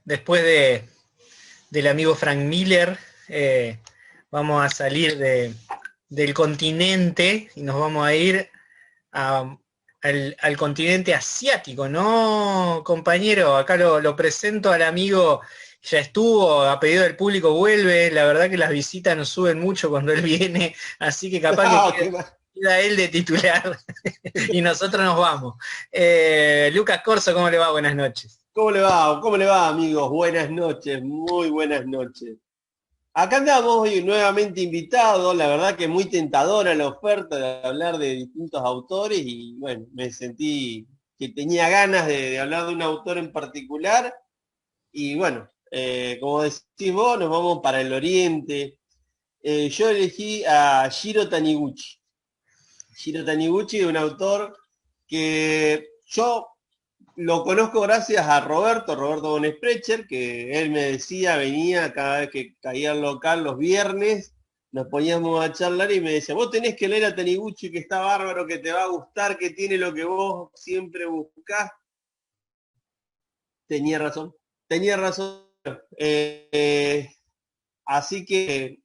después del amigo Frank Miller, vamos a salir del continente y nos vamos a ir al continente asiático, ¿no, compañero? Acá lo presento al amigo, ya estuvo, a pedido del público vuelve, la verdad que las visitas nos suben mucho cuando él viene, así que capaz que No, queda él de titular y nosotros nos vamos. Lucas Corso, ¿cómo le va? Buenas noches. ¿Cómo le va? ¿Cómo le va, amigos? Buenas noches, muy buenas noches. Acá andamos hoy nuevamente invitados, la verdad que muy tentadora la oferta de hablar de distintos autores y bueno, me sentí que tenía ganas de hablar de un autor en particular y bueno, como decís vos, nos vamos para el oriente. Yo elegí a Jiro Taniguchi. Jiro Taniguchi es un autor que yo lo conozco gracias a Roberto von Sprecher, que él me decía, venía cada vez que caía al local los viernes, nos poníamos a charlar y me decía, vos tenés que leer a Taniguchi, que está bárbaro, que te va a gustar, que tiene lo que vos siempre buscás. Tenía razón, tenía razón. Eh, eh, Así que,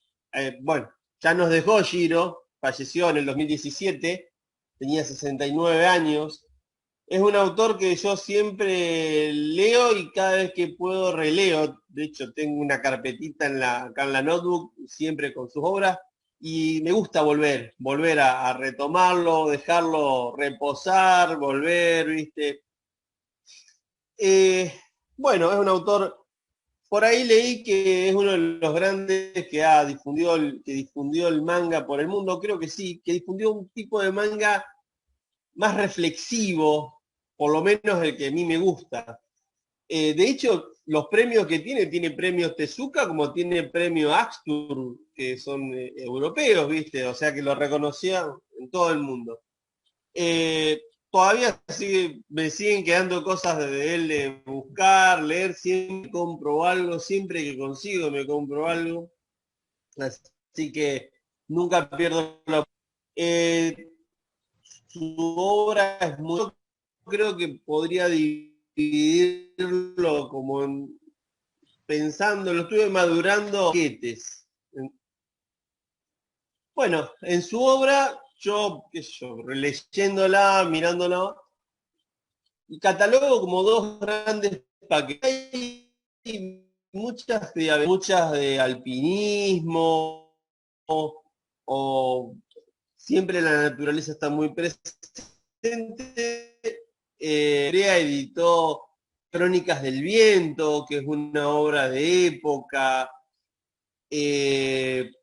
bueno, ya nos dejó Giro, falleció en el 2017, tenía 69 años. Es un autor que yo siempre leo y cada vez que puedo releo. De hecho, tengo una carpetita acá en la notebook, siempre con sus obras. Y me gusta volver a retomarlo, dejarlo reposar, volver, ¿viste? Eh, bueno, es un autor, por ahí leí que es uno de los grandes que difundió el manga por el mundo, creo que sí, que difundió un tipo de manga más reflexivo, por lo menos el que a mí me gusta. De hecho, los premios que tiene premios Tezuka como tiene premio Axtur, que son europeos, ¿viste? O sea que lo reconocía en todo el mundo. Todavía me siguen quedando cosas de él de buscar, leer, siempre compro algo, siempre que consigo me compro algo. Así que nunca pierdo la... Eh, Su obra es muy... Creo que podría dividirlo como pensando, lo estuve madurando paquetes. Bueno, en su obra, yo, qué sé yo, leyéndola, mirándola, y catalogo como dos grandes paquetes. Hay muchas de alpinismo, o siempre la naturaleza está muy presente. Editó Crónicas del Viento, que es una obra de época.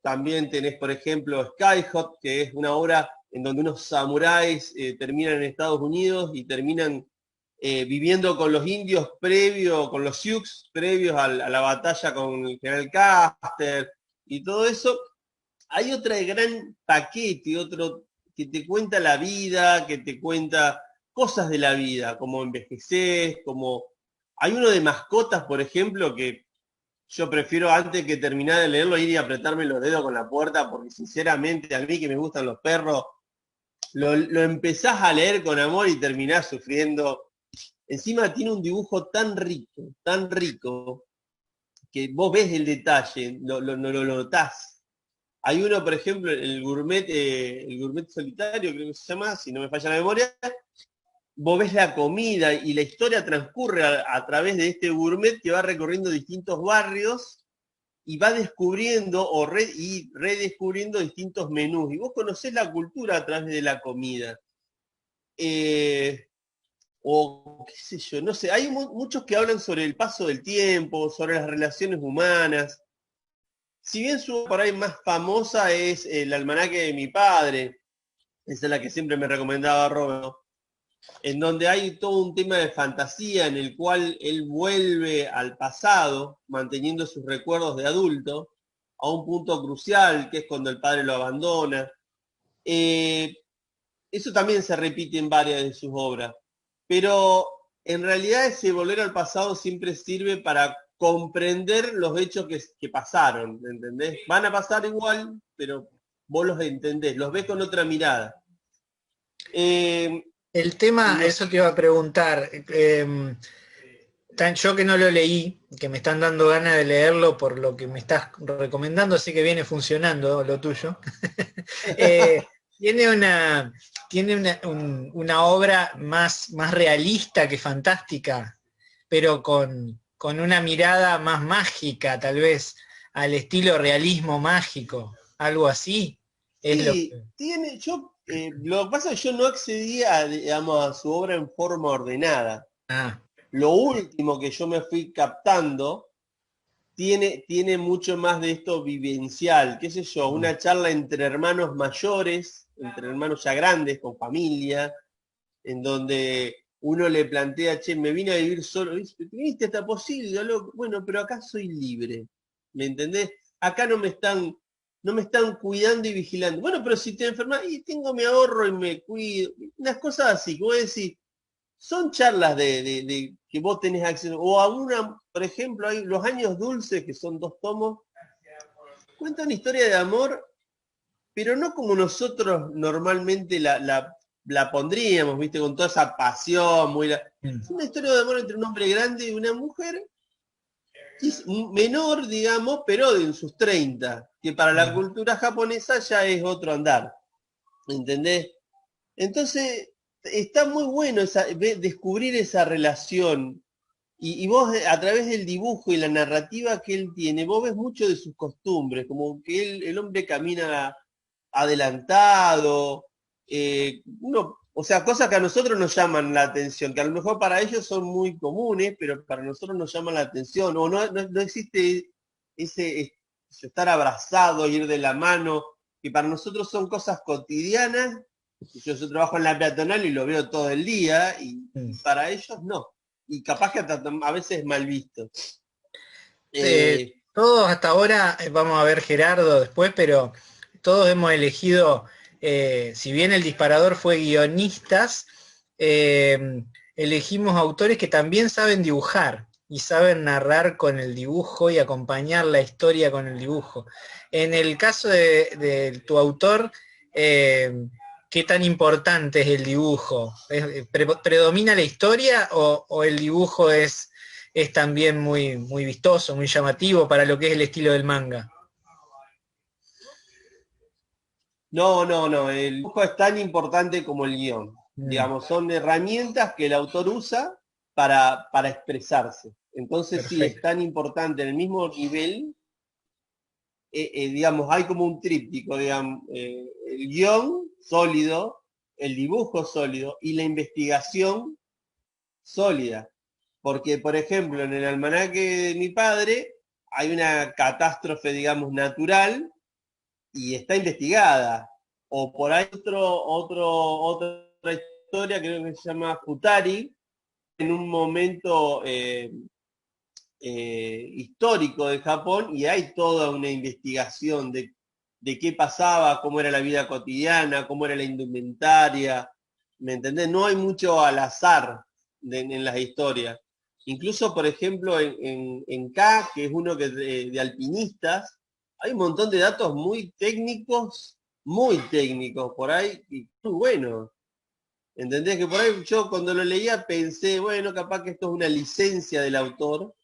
También tenés, por ejemplo, Skyhot, que es una obra en donde unos samuráis terminan en Estados Unidos y terminan viviendo con los indios con los Sioux previos a la batalla con el general Custer y todo eso. Hay otra gran paquete, otro que te cuenta la vida, que te cuenta cosas de la vida, como envejecer, como... Hay uno de mascotas, por ejemplo, que yo prefiero antes que terminar de leerlo ir y apretarme los dedos con la puerta, porque sinceramente a mí que me gustan los perros, lo empezás a leer con amor y terminás sufriendo. Encima tiene un dibujo tan rico, que vos ves el detalle, lo notás. Hay uno, por ejemplo, el gourmet solitario, creo que se llama, si no me falla la memoria, vos ves la comida y la historia transcurre a través de este gourmet que va recorriendo distintos barrios y va descubriendo y redescubriendo distintos menús. Y vos conocés la cultura a través de la comida. Eh, o qué sé yo, no sé, hay muchos que hablan sobre el paso del tiempo, sobre las relaciones humanas. Si bien su por ahí más famosa es el almanaque de mi padre, esa es la que siempre me recomendaba Roberto, en donde hay todo un tema de fantasía en el cual él vuelve al pasado, manteniendo sus recuerdos de adulto, a un punto crucial, que es cuando el padre lo abandona. Eh, Eso también se repite en varias de sus obras, pero en realidad ese volver al pasado siempre sirve para comprender los hechos que pasaron, ¿entendés? Van a pasar igual, pero vos los entendés, los ves con otra mirada. Eh, El tema, no eso te iba a preguntar, Yo que no lo leí, que me están dando ganas de leerlo por lo que me estás recomendando, así que viene funcionando lo tuyo. Eh, tiene una obra más realista que fantástica, pero con una mirada más mágica, tal vez, al estilo realismo mágico, algo así. Es lo Sí, que... lo que pasa es que yo no accedía, digamos, a su obra en forma ordenada. Ah, Lo último que yo me fui captando tiene mucho más de esto vivencial, qué sé yo, una charla entre hermanos mayores, entre hermanos ya grandes, con familia, en donde uno le plantea, che, me vine a vivir solo, ¿viste? Está posible, loco. Bueno, pero acá soy libre, ¿me entendés? Acá no me están cuidando y vigilando. Bueno, pero si te enfermas, y tengo mi ahorro y me cuido, unas cosas así, como decir, son charlas de que vos tenés acceso, o a una, por ejemplo, hay Los Años Dulces, que son 2 tomos, cuentan historia de amor, pero no como nosotros normalmente la pondríamos, ¿viste? Con toda esa pasión, mm, es una historia de amor entre un hombre grande y una mujer, que es menor, digamos, pero en sus 30, que para la mm. cultura japonesa ya es otro andar, ¿entendés? Entonces, está muy bueno descubrir esa relación. Y vos, a través del dibujo y la narrativa que él tiene, vos ves mucho de sus costumbres, como que el hombre camina adelantado, o sea, cosas que a nosotros nos llaman la atención, que a lo mejor para ellos son muy comunes, pero para nosotros nos llaman la atención, o no existe ese estar abrazado, ir de la mano, que para nosotros son cosas cotidianas. Yo trabajo en la peatonal y lo veo todo el día, y Mm. para ellos no. Y capaz que a veces es mal visto. Eh, Eh, todos hasta ahora, vamos a ver Gerardo después, pero todos hemos elegido, si bien el disparador fue guionistas, elegimos autores que también saben dibujar y saben narrar con el dibujo y acompañar la historia con el dibujo. En el caso de tu autor, eh, ¿qué tan importante es el dibujo? ¿Predomina la historia o el dibujo es también muy vistoso, muy llamativo para lo que es el estilo del manga? no, no, no, el dibujo es tan importante como el guión. Mm, Digamos, son herramientas que el autor usa para expresarse. Entonces sí, es perfecto. tan importante en el mismo nivel, digamos, hay como un tríptico, digamos, el guión sólido, el dibujo sólido y la investigación sólida. Porque, por ejemplo, en el almanaque de mi padre hay una catástrofe, digamos, natural y está investigada. O por ahí otra historia, creo que se llama Futari, en un momento histórico de Japón, y hay toda una investigación de qué pasaba, cómo era la vida cotidiana, cómo era la indumentaria, ¿me entendés? No hay mucho al azar en las historias. Incluso, por ejemplo, en K, que es uno que de alpinistas, hay un montón de datos muy técnicos por ahí, y muy buenos. ¿Entendés? Que por ahí yo cuando lo leía pensé, bueno, capaz que esto es una licencia del autor,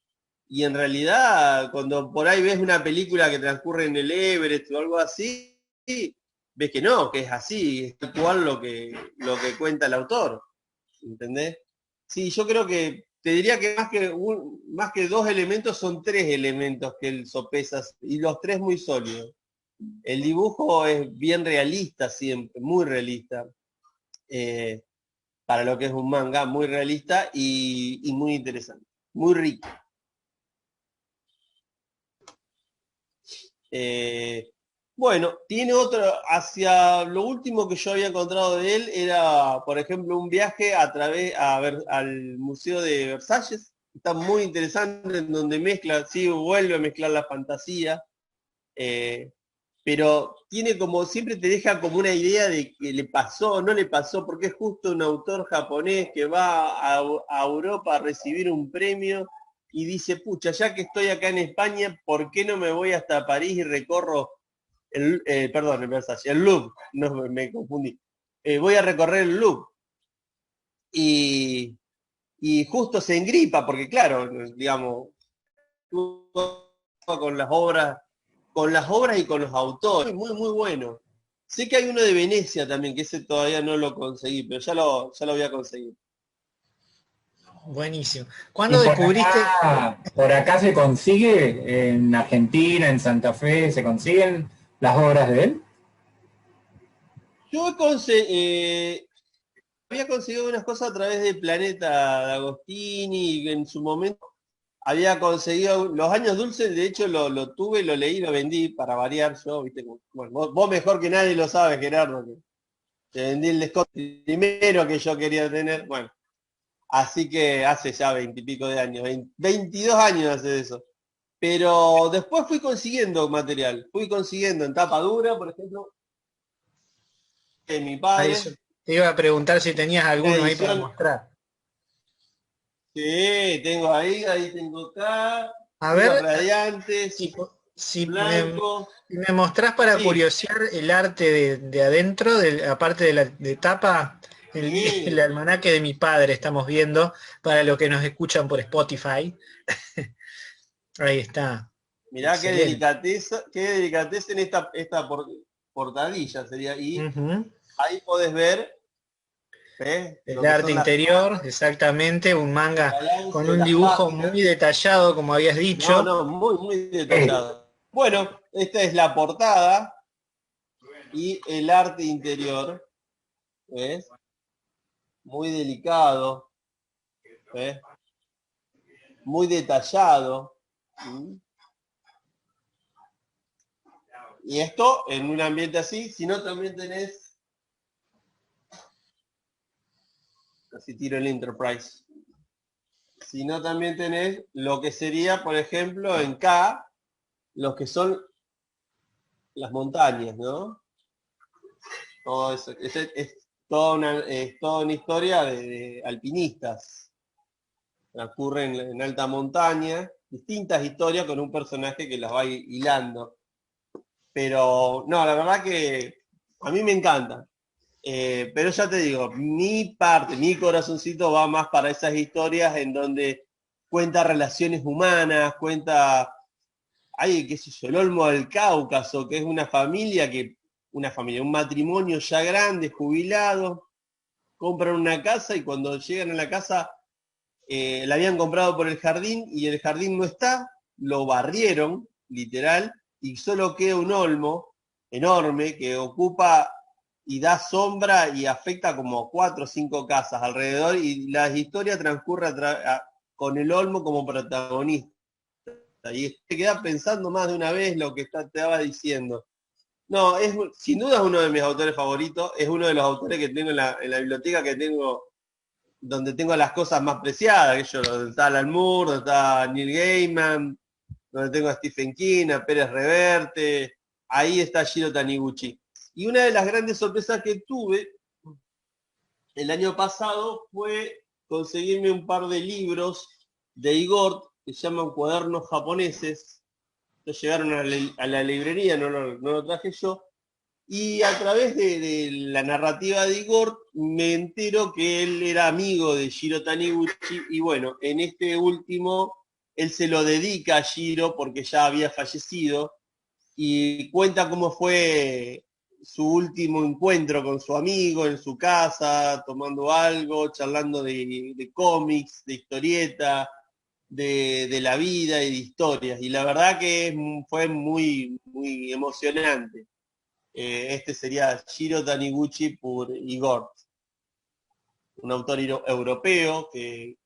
y en realidad, cuando por ahí ves una película que transcurre en el Everest o algo así, ves que no, que es así, es tal cual lo que cuenta el autor. ¿Entendés? Sí, yo creo que, te diría que más que 2 elementos, son 3 elementos que él sopesa, y los 3 muy sólidos. El dibujo es bien realista siempre, muy realista, eh, para lo que es un manga, muy realista y muy interesante, muy rico. Eh, bueno, tiene otro, hacia lo último que yo había encontrado de él era, por ejemplo, un viaje al Museo de Versalles. Está muy interesante, en donde mezcla, sí, vuelve a mezclar la fantasía, eh, pero tiene como, siempre te deja como una idea de que le pasó, no le pasó, porque es justo un autor japonés que va a Europa a recibir un premio y dice, pucha, ya que estoy acá en España, ¿por qué no me voy hasta París y recorro perdón, el Versace, el Louvre? No, me confundí. Voy a recorrer el Louvre. Y, y justo se engripa, porque claro, digamos, con las obras y con los autores, muy, muy bueno. Sé que hay uno de Venecia también, que ese todavía no lo conseguí, pero ya lo voy a conseguir. Buenísimo. Y ¿Cuándo descubriste? por acá se consigue, en Argentina, en Santa Fe, se consiguen las obras de él. Yo había conseguido unas cosas a través de Planeta de Agostini, y en su momento había conseguido Los Años Dulces, de hecho lo tuve, lo leí, lo vendí para variar yo, viste, bueno, vos mejor que nadie lo sabes, Gerardo, que te vendí el Scott primero que yo quería tener, bueno, así que hace ya 20 y pico de años, 22 años hace eso. Pero después fui consiguiendo material, fui consiguiendo en tapa dura, por ejemplo, de mi A padre, eso te iba a preguntar si tenías una alguno ahí para edición, mostrar. sí, tengo ahí tengo acá, A unos ver, si, radiantes, si blancos, me mostrás para sí, curiosear el arte de adentro, aparte de la de tapa, el sí. almanaque de mi padre estamos viendo, para los que nos escuchan por Spotify. Ahí está. Mirá Excelente. qué delicadeza en esta portadilla sería. Y Ujú. ahí podés ver, ¿ves? El Lo que arte son las interior, exactamente, un el manga con balance, un las dibujo páginas. muy detallado, como habías No, dicho. no, muy, muy Eh, detallado. Bueno, esta es la portada y el arte interior, ¿ves? Muy delicado, ¿ves? Muy detallado. ¿Mm? Y esto en un ambiente así, si no también tenés, así tiro el Enterprise, si no también tenés lo que sería, por ejemplo, en K, los que son las montañas, ¿no? Todo eso, es toda una historia de alpinistas. Transcurre en alta montaña, distintas historias con un personaje que las va hilando. Pero no, la verdad que a mí me encanta. Pero ya te digo, mi parte, mi corazoncito va más para esas historias en donde cuenta relaciones humanas, cuenta, ay, qué sé yo, el Olmo del Cáucaso, que es un matrimonio ya grande, jubilado, compran una casa y cuando llegan a la casa la habían comprado por el jardín y el jardín no está, lo barrieron, literal, y solo queda un olmo enorme que ocupa y da sombra y afecta como 4 o 5 casas alrededor y la historia transcurre con el olmo como protagonista. Y te queda pensando más de una vez lo que te estaba diciendo. No, sin duda es uno de mis autores favoritos, es uno de los autores que tengo en la biblioteca que tengo donde tengo las cosas más preciadas, que yo, donde está Alan Moore, donde está Neil Gaiman, donde tengo a Stephen King, a Pérez Reverte, ahí está Shiro Taniguchi. Y una de las grandes sorpresas que tuve el año pasado fue conseguirme un par de libros de Igor que se llaman Cuadernos Japoneses. Estos llegaron a la librería, no lo traje yo, y a través de la narrativa de Igor me entero que él era amigo de Shiro Taniguchi y bueno, en este último él se lo dedica a Shiro porque ya había fallecido y cuenta cómo fue su último encuentro con su amigo en su casa, tomando algo, charlando de cómics, de historieta, de la vida y de historias. Y la verdad que fue muy, muy emocionante. Este sería Shiro Taniguchi por Igor, un autor europeo que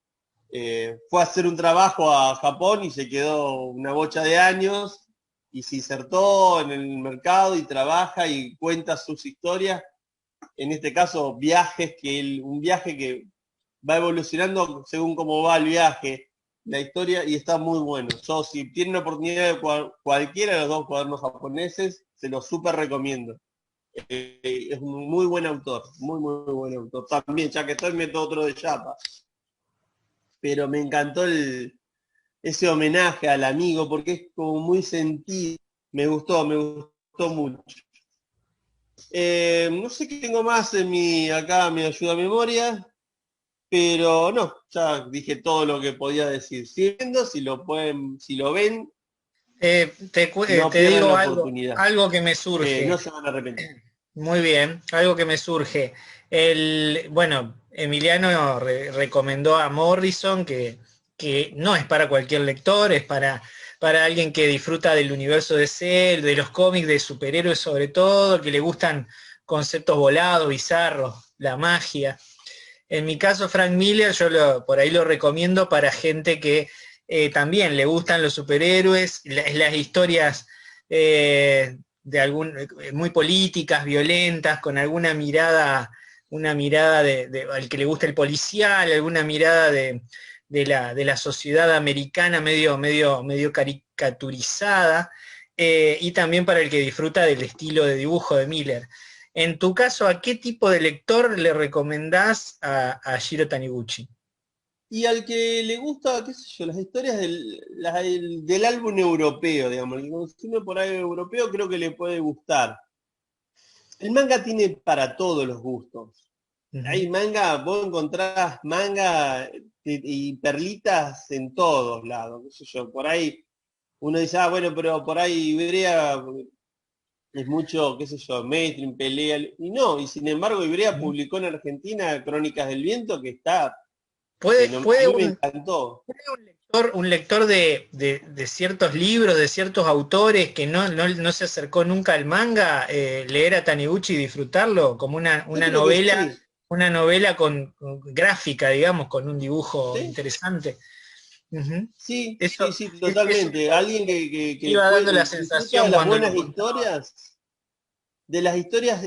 fue a hacer un trabajo a Japón y se quedó una bocha de años y se insertó en el mercado y trabaja y cuenta sus historias, en este caso un viaje que va evolucionando según cómo va el viaje, la historia, y está muy bueno. Yo, si tienen la oportunidad de cualquiera de los dos cuadernos japoneses, se los súper recomiendo. Es un muy buen autor, muy, muy buen autor. También, ya que estoy, meto otro de Chapa. Pero me encantó ese homenaje al amigo porque es como muy sentido. Me gustó mucho. No sé qué tengo más acá, me ayuda a memoria. pero no, ya dije todo lo que podía decir. Si lo ven, no Te pierdan digo la algo, oportunidad. algo que me No surge. se van a arrepentir. Muy bien, algo que me surge. Bueno, Emiliano recomendó a Morrison, que no es para cualquier lector, es para alguien que disfruta del universo de DC, de los cómics de superhéroes sobre todo, que le gustan conceptos volados, bizarros, la magia. En mi caso, Frank Miller, por ahí lo recomiendo para gente que también le gustan los superhéroes, las historias muy políticas, violentas, con alguna mirada, una mirada al que le gusta el policial, alguna mirada de la sociedad americana medio caricaturizada, y también para el que disfruta del estilo de dibujo de Miller. En tu caso, ¿a qué tipo de lector le recomendás a Shiro Taniguchi? Y al que le gusta, qué sé yo, las historias del álbum europeo, digamos, el que consume por ahí europeo, creo que le puede gustar. El manga tiene para todos los gustos. Ujú. Hay manga, vos encontrás manga y perlitas en todos lados, qué sé yo. Por ahí uno dice, ah, bueno, pero por ahí Ibrea es mucho, qué sé yo, mainstream, pelea. Y no, y sin embargo Ibrea Ujú. publicó en Argentina Crónicas del Viento, que está ¿Puede, a puede mí me un, encantó. un lector de ciertos libros, de ciertos autores que no se acercó nunca al manga, leer a Taniguchi y disfrutarlo como Yo creo que sí, una novela con gráfica, digamos, con un dibujo ¿sí? interesante? Ujú. Sí, sí, Eso, sí, eso totalmente. Alguien que iba dando la disfruta de sensación las cuando buenas lo contaba. historias, de las historias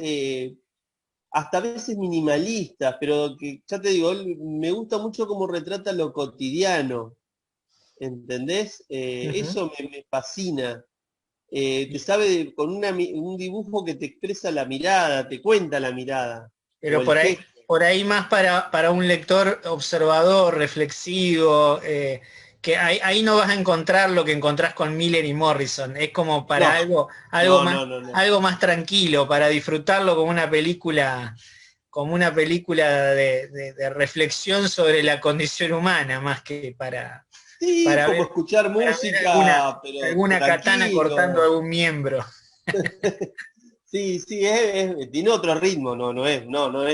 hasta a veces minimalistas, pero que ya te digo, me gusta mucho cómo retrata lo cotidiano, ¿entendés? Ujú. Eso me fascina. Te sabe con un dibujo que te expresa la mirada, te cuenta la mirada, o Pero el gesto. por ahí más para un lector observador, reflexivo, que ahí no vas a encontrar lo que encontrás con Miller y Morrison. Es como para No, algo no, más, no, no, no. algo más tranquilo, para disfrutarlo como una película de reflexión sobre la condición humana, más que Sí, para como ver, escuchar para ver alguna, música, pero alguna katana cortando tranquilo. algún miembro. Sí, sí, tiene otro ritmo, no es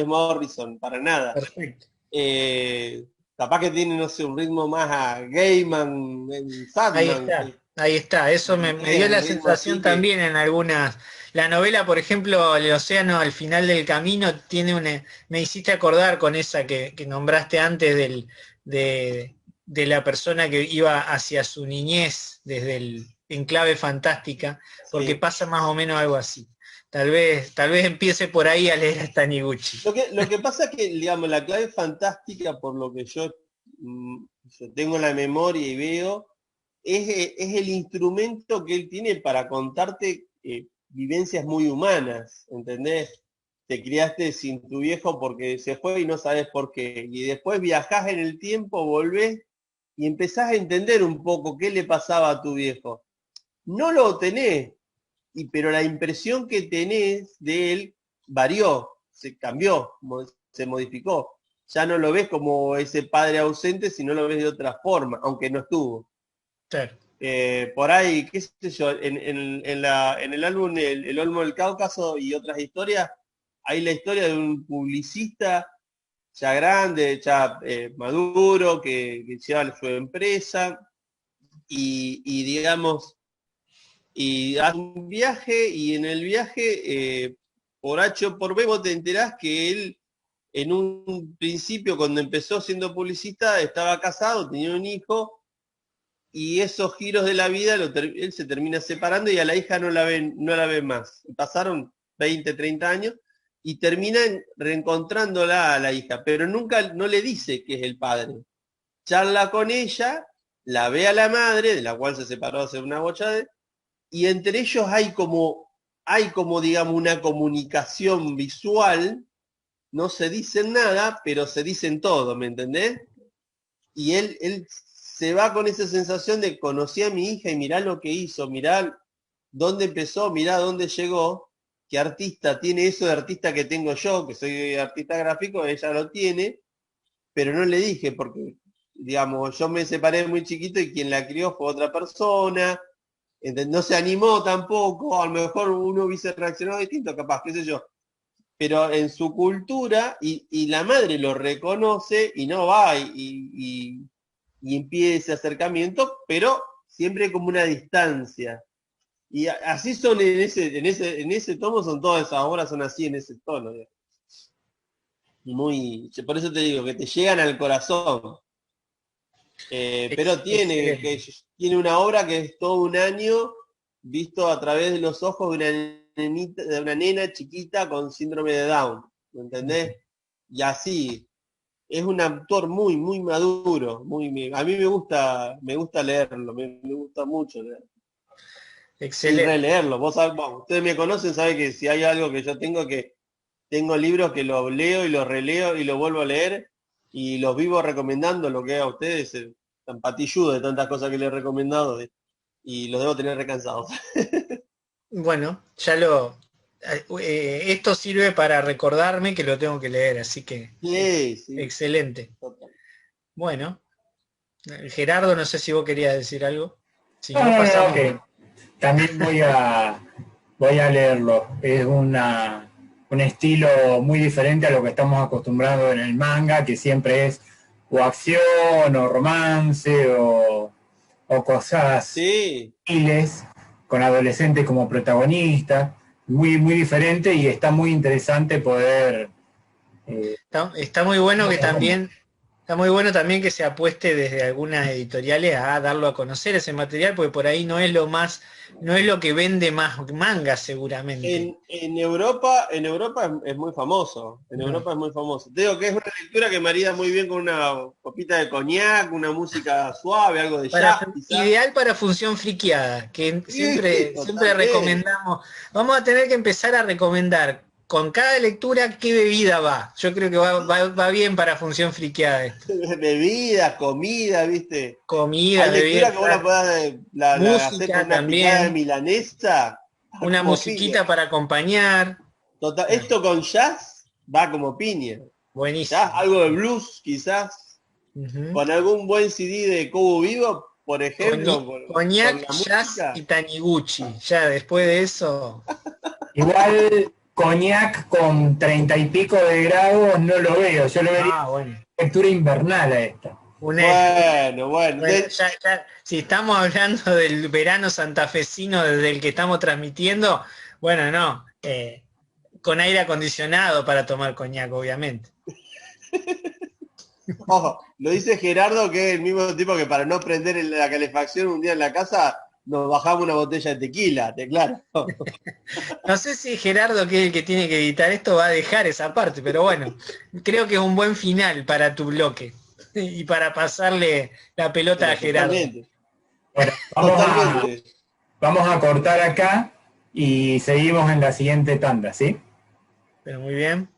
Morrison para nada. Perfecto. Eh, Capaz que tiene, no sé, un ritmo más a Gaiman, en Sandman, que Ahí está. Eso me dio ¿entendés? la Un ritmo sensación así que, también en algunas. La novela, por ejemplo, El océano al final del camino, me hiciste acordar con esa que nombraste antes de la persona que iba hacia su niñez desde el enclave fantástica, porque sí. pasa más o menos algo así. Tal vez empiece por ahí a leer a Taniguchi. Lo que pasa es que, digamos, la clave fantástica, por lo que yo tengo en la memoria y veo, es el instrumento que él tiene para contarte vivencias muy humanas, ¿entendés? Te criaste sin tu viejo porque se fue y no sabes por qué. Y después viajás en el tiempo, volvés y empezás a entender un poco qué le pasaba a tu viejo. No lo tenés, pero la impresión que tenés de él varió, se cambió, se modificó. Ya no lo ves como ese padre ausente, sino lo ves de otra forma, aunque no estuvo. Claro. Por ahí, qué sé yo, en el álbum el Olmo del Cáucaso y otras historias, hay la historia de un publicista ya grande, ya maduro, que lleva su empresa y digamos, y hace un viaje y en el viaje, por H o por B, vos te enterás que él en un principio, cuando empezó siendo publicista, estaba casado, tenía un hijo, y esos giros de la vida, él se termina separando y a la hija no la ven más. Y pasaron 20, 30 años y terminan reencontrándola a la hija, pero nunca no le dice que es el padre. Charla con ella, la ve a la madre, de la cual se separó hace una bocha y entre ellos hay como, digamos, una comunicación visual, no se dicen nada, pero se dicen todo, ¿me entendés? Y él se va con esa sensación de conocí a mi hija y mirá lo que hizo, mirá dónde empezó, mirá dónde llegó, qué artista tiene eso de artista que tengo yo, que soy artista gráfico, ella lo tiene, pero no le dije porque, digamos, yo me separé muy chiquito y quien la crió fue otra persona, no se animó tampoco, a lo mejor uno hubiese reaccionado distinto, capaz, qué sé yo. Pero en su cultura, y la madre lo reconoce y no va y impide ese acercamiento, pero siempre como una distancia. Y así son en ese tomo, son todas esas obras, son así en ese tono. Muy, por eso te digo, que te llegan al corazón. Pero tiene una obra que es todo un año visto a través de los ojos de una nena chiquita con síndrome de Down, ¿me entendés? Y así, es un autor muy, muy maduro, a mí me gusta leerlo, me gusta mucho leerlo. Y Excelente. releerlo. Ustedes me conocen, saben que si hay algo que yo tengo libros que los leo y los releo y los vuelvo a leer y los vivo recomendando lo que a ustedes, tan patilludo de tantas cosas que les he recomendado y los debo tener recansados. Bueno, esto sirve para recordarme que lo tengo que leer, así que Sí, sí. excelente. Total. Bueno, Gerardo, no sé si vos querías decir algo. Si no, No, pasamos. que también voy a leerlo. Es un estilo muy diferente a lo que estamos acostumbrados en el manga, que siempre es o acción o romance o cosas Sí, civiles, con adolescentes como protagonistas. Muy, muy diferente y está muy interesante poder... Está muy bueno que también, está muy bueno también que se apueste desde algunas editoriales a darlo a conocer ese material, porque por ahí no es lo que vende más manga seguramente. en Europa es muy famoso. En No. Europa es muy famoso. Te digo que es una lectura que marida muy bien con una copita de coñac, una música suave, algo de jazz, quizás. Ideal para función friqueada, que Sí, siempre totalmente. recomendamos. Vamos a tener que empezar a recomendar con cada lectura qué bebida va. Yo creo que va bien para función friqueada esto. Bebidas, comida, ¿viste? Comida, Hay bebida, lectura que vos la hacés con música una picada de también, milanesa, va una como piña. musiquita para acompañar. Total, esto con jazz va como piña. Jazz, Buenísimo. algo de blues, quizás, Ujú. con algún buen CD de Cobo Vivo, por ejemplo, por Coñac, la jazz música. y Taniguchi. Ya después de eso, Igual coñac con 30 y pico de grados no lo veo, yo lo vería bueno. lectura invernal a esta. Una, Bueno, bueno. Bueno, si estamos hablando del verano santafesino desde el que estamos transmitiendo, bueno, no, con aire acondicionado para tomar coñac, obviamente. Ojo, lo dice Gerardo, que es el mismo tipo que para no prender la calefacción un día en la casa, nos bajamos una botella de tequila, claro. No sé si Gerardo, que es el que tiene que editar esto, va a dejar esa parte, pero bueno, creo que es un buen final para tu bloque y para pasarle la pelota a Pero Gerardo. totalmente, Bueno, totalmente. vamos a cortar acá y seguimos en la siguiente tanda, ¿sí? Pero muy bien.